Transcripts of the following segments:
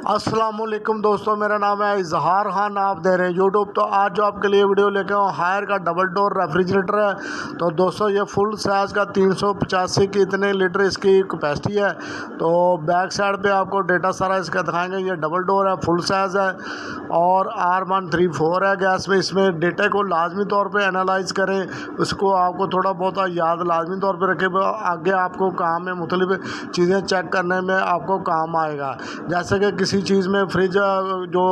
अस्सलामुअलैकुम दोस्तों, मेरा नाम है इजहार खान। आप दे रहे हैं यूट्यूब। तो आज जो आपके लिए वीडियो लेके आऊँ हायर का डबल डोर रेफ्रिजरेटर है। तो दोस्तों ये फुल साइज़ का 385 की इतने लीटर इसकी कैपेसिटी है। तो बैक साइड पे आपको डेटा सारा इसका दिखाएंगे। ये डबल डोर है, फुल साइज़ है और R134 है गैस में। इसमें डेटा को लाजमी तौर पर एनालाइज करें, उसको आपको थोड़ा बहुत याद लाजमी तौर पर रखें। आगे आपको काम में मुख्तलिफ चीज़ें चेक करने में आपको काम आएगा। जैसे कि किसी चीज़ में फ्रिज जो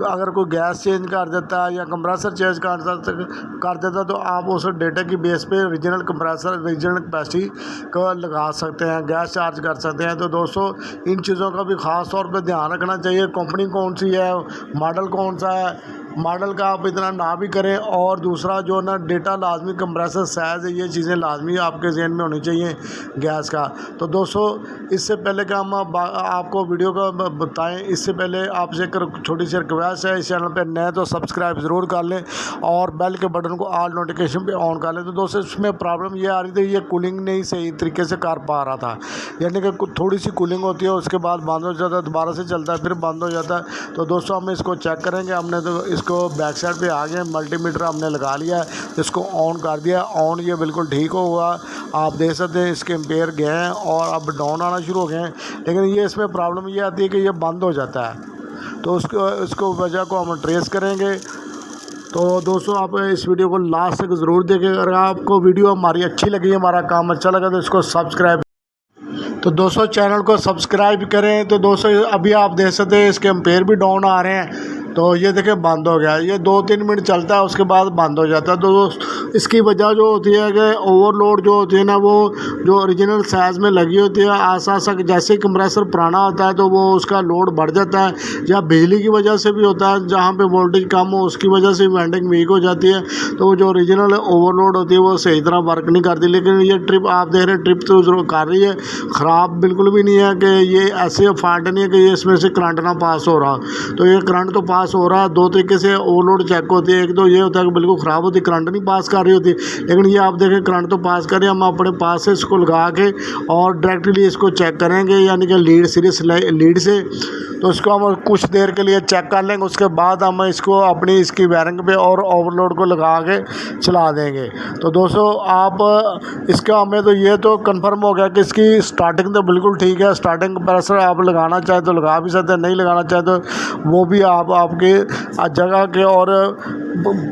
अगर कोई गैस चेंज कर देता है या कंप्रेसर चेंज कर देता है तो आप उस डेटा की बेस पे रीजनल कंप्रेसर रीजनल कैपेसिटी को लगा सकते हैं, गैस चार्ज कर सकते हैं। तो दोस्तों इन चीज़ों का भी ख़ास तौर पे ध्यान रखना चाहिए। कंपनी कौन सी है, मॉडल कौन सा है, मॉडल का आप इतना ना भी करें। और दूसरा जो ना डेटा लाजमी कंप्रेसर साइज़ है, ये चीज़ें लाजमी आपके जहन में होनी चाहिए गैस का। तो दोस्तों इससे पहले कि हम आपको वीडियो का बताएं, इससे पहले आपसे एक छोटी सी रिक्वेस्ट है, इस चैनल पे नए तो सब्सक्राइब ज़रूर कर लें और बेल के बटन को ऑल नोटिफिकेशन पे ऑन कर लें। तो दोस्तों इसमें प्रॉब्लम ये आ रही थी, ये कूलिंग नहीं सही तरीके से कर पा रहा था, यानी कि थोड़ी सी कूलिंग होती है, उसके बाद बंद हो जाता है, दोबारा से चलता है, फिर बंद हो जाता है। तो दोस्तों हम इसको चेक करेंगे। हमने तो इसको बैक साइड पे आ गए, मल्टीमीटर हमने लगा लिया है, इसको ऑन कर दिया ऑन। ये बिल्कुल ठीक हुआ, आप देख सकते हैं इसके एम्पेयर गए हैं और अब डाउन आना शुरू हो गए हैं। लेकिन ये इसमें प्रॉब्लम ये आती है कि ये बंद हो जाता है। तो उसको वजह को हम ट्रेस करेंगे। तो दोस्तों आप इस वीडियो को लास्ट तक ज़रूर देखें। अगर आपको वीडियो हमारी अच्छी लगी, हमारा काम अच्छा लगा तो इसको सब्सक्राइब, तो दोस्तों चैनल को सब्सक्राइब करें। तो दोस्तों अभी आप देख सकते हैं इसके एम्पेयर भी डाउन आ रहे हैं। तो ये देखिए बंद हो गया। ये 2-3 मिनट चलता है, उसके बाद बंद हो जाता है। तो दोस्त इसकी वजह जो होती है कि ओवरलोड जो होती है ना, वो जो ओरिजिनल साइज़ में लगी होती है, आसा जैसे ही कंप्रेसर पुराना होता है तो वो उसका लोड बढ़ जाता है, या बिजली की वजह से भी होता है, जहाँ पे वोल्टेज कम हो उसकी वजह से वेंडिंग वीक हो जाती है। तो वो जो ओरिजिनल ओवरलोड होती है वो सही तरह वर्क नहीं करती। लेकिन ये ट्रिप आप देख रहे हैं, ट्रिप तो जरूर कर रही है, ख़राब बिल्कुल भी नहीं है कि ये ऐसे फॉल्ट नहीं है कि ये इसमें से करंट ना पास हो रहा। तो ये करंट तो पास हो रहा है। दो तरीके से ओवरलोड चेक होती है। एक तो ये होता है कि बिल्कुल ख़राब होती, करंट नहीं पास कर रही होती, लेकिन ये आप देखें करंट तो पास कर रही है। हम अपने पास से इसको लगा के और डायरेक्टली इसको चेक करेंगे, यानी कि लीड सीरीज लीड से। तो इसको हम कुछ देर के लिए चेक कर लेंगे, उसके बाद हम इसको अपनी इसकी वायरिंग पे और ओवरलोड को लगा के चला देंगे। तो दोस्तों आप इसका हमें तो ये तो कंफर्म हो गया कि इसकी स्टार्टिंग तो बिल्कुल ठीक है। स्टार्टिंग कंप्रेसर आप लगाना चाहे तो लगा भी सकते हैं, नहीं लगाना चाहे तो वो भी आप आपके जगह के और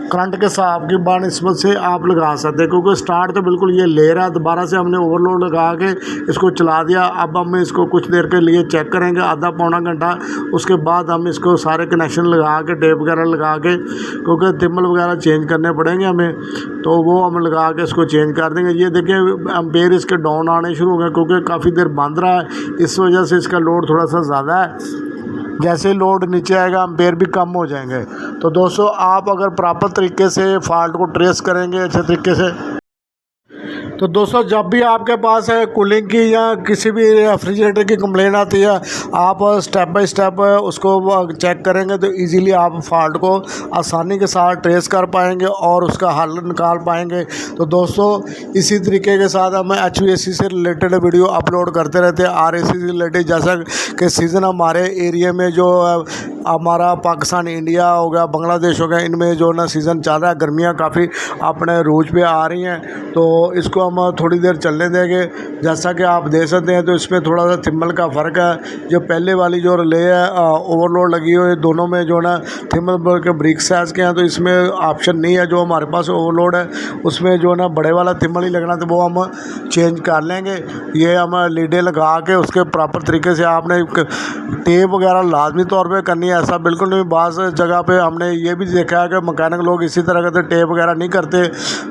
करंट के साथ आपकी बनस्पत से आप लगा सकते हैं। क्योंकि स्टार्ट तो बिल्कुल ये ले रहा है। दोबारा से हमने ओवरलोड लगा के इसको चला दिया। अब हम इसको कुछ देर के लिए चेक करेंगे, आधा पौना घंटा। उसके बाद हम इसको सारे कनेक्शन लगा के टेप वगैरह लगा के, क्योंकि थिम्बल वगैरह चेंज करने पड़ेंगे हमें, तो वो हम लगा के इसको चेंज कर देंगे। ये देखिए एम्पेयर इसके डाउन आने शुरू हो गए, क्योंकि काफ़ी देर बंद रहा है, इस वजह से इसका लोड थोड़ा सा ज़्यादा है। जैसे लोड नीचे आएगा एम्पेयर भी कम हो जाएंगे। तो दोस्तों आप अगर प्रॉपर तरीके से फॉल्ट को ट्रेस करेंगे अच्छे तरीके से, तो दोस्तों जब भी आपके पास है कूलिंग की या किसी भी रेफ्रिजरेटर की कंप्लेन आती है, आप स्टेप बाय स्टेप उसको चेक करेंगे तो इजीली आप फॉल्ट को आसानी के साथ ट्रेस कर पाएंगे और उसका हल निकाल पाएंगे। तो दोस्तों इसी तरीके के साथ हम HVAC से रिलेटेड वीडियो अपलोड करते रहते हैं, RAC से रिलेटेड। जैसा कि सीज़न हमारे एरिया में जो हमारा पाकिस्तान, इंडिया हो गया, बांग्लादेश हो गया, इनमें जो ना सीज़न चल रहा है, गर्मियाँ काफ़ी अपने रूज पे आ रही हैं। तो इसको हम थोड़ी देर चलने देंगे। जैसा कि आप देख सकते हैं तो इसमें थोड़ा सा थिम्बल का फ़र्क है। जो पहले वाली जो रिले है ओवरलोड लगी हुई है, दोनों में जो ना थिम्बल के ब्रिक साइज़ के हैं, तो इसमें ऑप्शन नहीं है। जो हमारे पास ओवरलोड है उसमें जो ना बड़े वाला थिम्बल ही लगना, तो वो हम चेंज कर लेंगे। ये हम लीडें लगा के उसके प्रॉपर तरीके से आपने टेप वगैरह लाजमी तौर पर करनी है। ऐसा बिल्कुल नहीं, बाज़ जगह पे हमने ये भी देखा है कि मैकेनिक लोग इसी तरह के टेप वगैरह नहीं करते,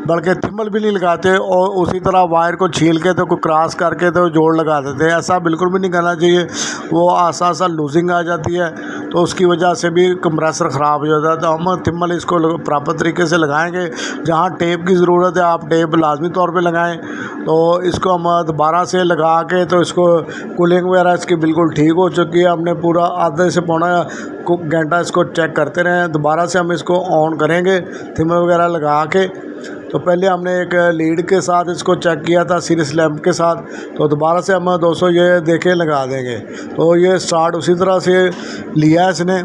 बल्कि थिम्बल भी नहीं लगाते और उसी तरह वायर को छील के तो क्रॉस करके तो जोड़ लगा देते हैं। ऐसा बिल्कुल भी नहीं करना चाहिए, वो आसा लूजिंग आ जाती है, तो उसकी वजह से भी कंप्रेसर ख़राब हो जाता है। तो हम थिम्बल इसको प्रॉपर तरीके से लगाएंगे। जहाँ टेप की ज़रूरत है आप टेप लाजमी तौर पे लगाएं। तो इसको हम दोबारा से लगा के, तो इसको कूलिंग वगैरह इसकी बिल्कुल ठीक हो चुकी है। हमने पूरा आधे से पौना घंटा इसको चेक करते रहे। दोबारा से हम इसको ऑन करेंगे थिम्बल वगैरह लगा के। तो पहले हमने एक लीड के साथ इसको चेक किया था सीरीज लैंप के साथ, तो दोबारा से हम दोस्तों ये देखें लगा देंगे। तो ये स्टार्ट उसी तरह से लिया है इसने।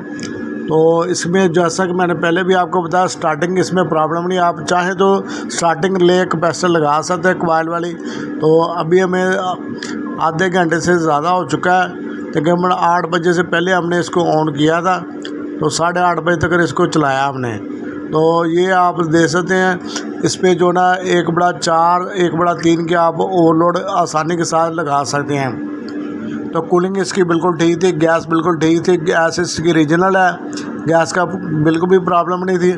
तो इसमें जैसा कि मैंने पहले भी आपको बताया, स्टार्टिंग इसमें प्रॉब्लम नहीं, आप चाहें तो स्टार्टिंग ले कैपेसिटर लगा सकते हैं कॉइल वाली। तो अभी हमें आधे घंटे से ज़्यादा हो चुका है, तकरीबन 8 बजे से पहले हमने इसको ऑन किया था, तो 8:30 बजे तक इसको चलाया हमने। तो ये आप देख सकते हैं इस पर जो ना 1/4 1/3 के आप ओवरलोड आसानी के साथ लगा सकते हैं। तो कूलिंग इसकी बिल्कुल ठीक थी, गैस बिल्कुल ठीक थी, गैस इसकी रीजनल है, गैस का बिल्कुल भी प्रॉब्लम नहीं थी।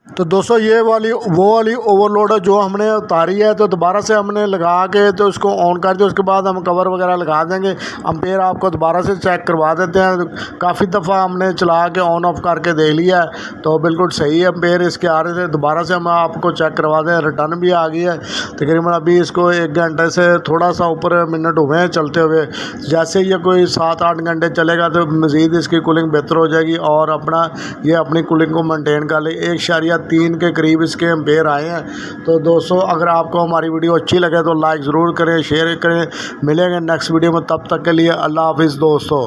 तो दोस्तों ये वो वाली ओवरलोड जो हमने उतारी है, तो दोबारा से हमने लगा के तो इसको ऑन कर दिया। उसके बाद हम कवर वगैरह लगा देंगे। अम्पेयर आपको दोबारा से चेक करवा देते हैं। काफ़ी दफ़ा हमने चला के ऑन ऑफ करके देख लिया है, तो बिल्कुल सही अम्पेयर इसके आ रहे थे। दोबारा से हम आपको चेक करवा दें। रिटर्न भी आ गई है। तकरीबन अभी इसको 1 घंटे से थोड़ा सा ऊपर मिनट हुए हैं चलते हुए। जैसे ये कोई 7-8 घंटे चलेगा तो मज़ीद इसकी कूलिंग बेहतर हो जाएगी और अपनी कूलिंग को मेनटेन कर ले। 1.3 के करीब इसके एम्पेयर आए हैं। तो दोस्तों अगर आपको हमारी वीडियो अच्छी लगे तो लाइक ज़रूर करें, शेयर करें। मिलेंगे नेक्स्ट वीडियो में, तब तक के लिए अल्लाह हाफिज़ दोस्तों।